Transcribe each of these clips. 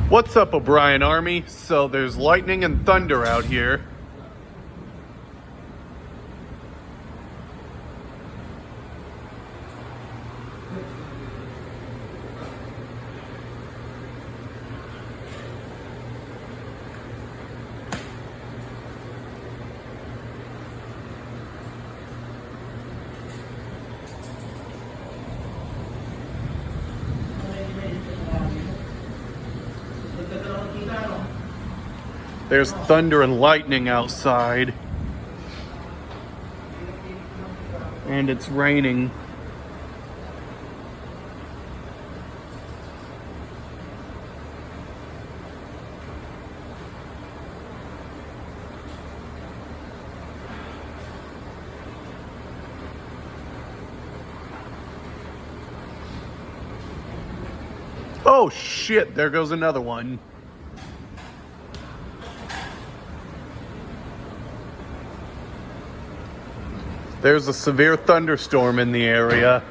What's up, O'Brien Army? So there's lightning and thunder out here. There's thunder and lightning outside. And it's raining. Oh shit, there goes another one. There's a severe thunderstorm in the area.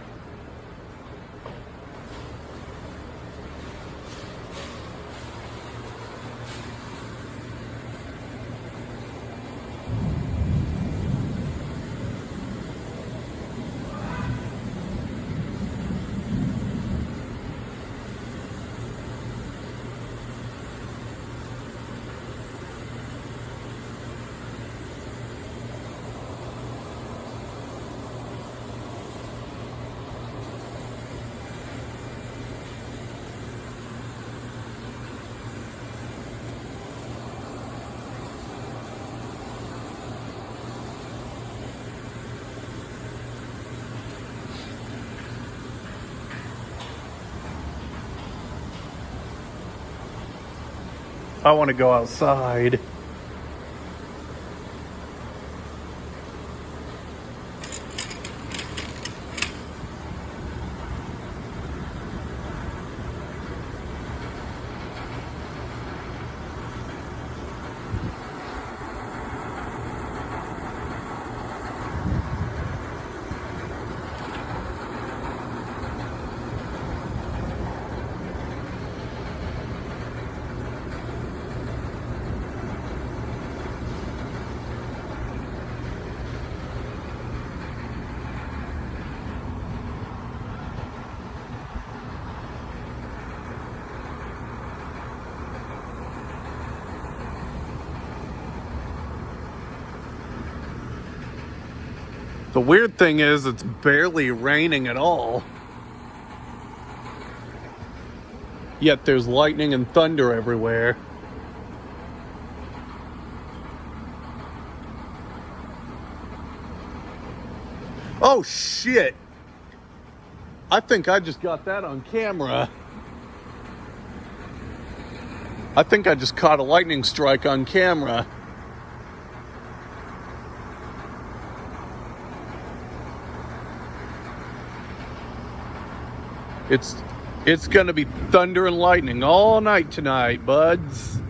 I want to go outside. The weird thing is it's barely raining at all. Yet there's lightning and thunder everywhere. Oh shit! I think I just got that on camera. I think I just caught a lightning strike on camera. It's gonna be thunder and lightning all night tonight, buds,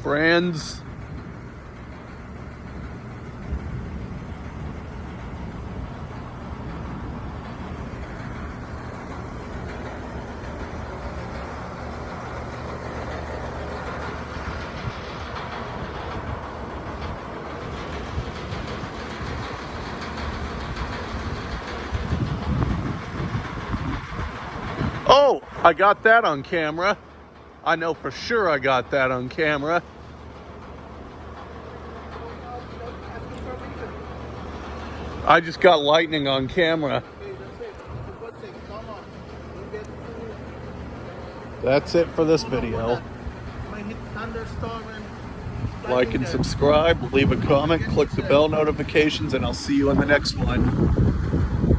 friends. Oh, I got that on camera. I know for sure I got that on camera. I just got lightning on camera. That's it for this video. Like and subscribe, leave a comment, click the bell notifications, and I'll see you in the next one.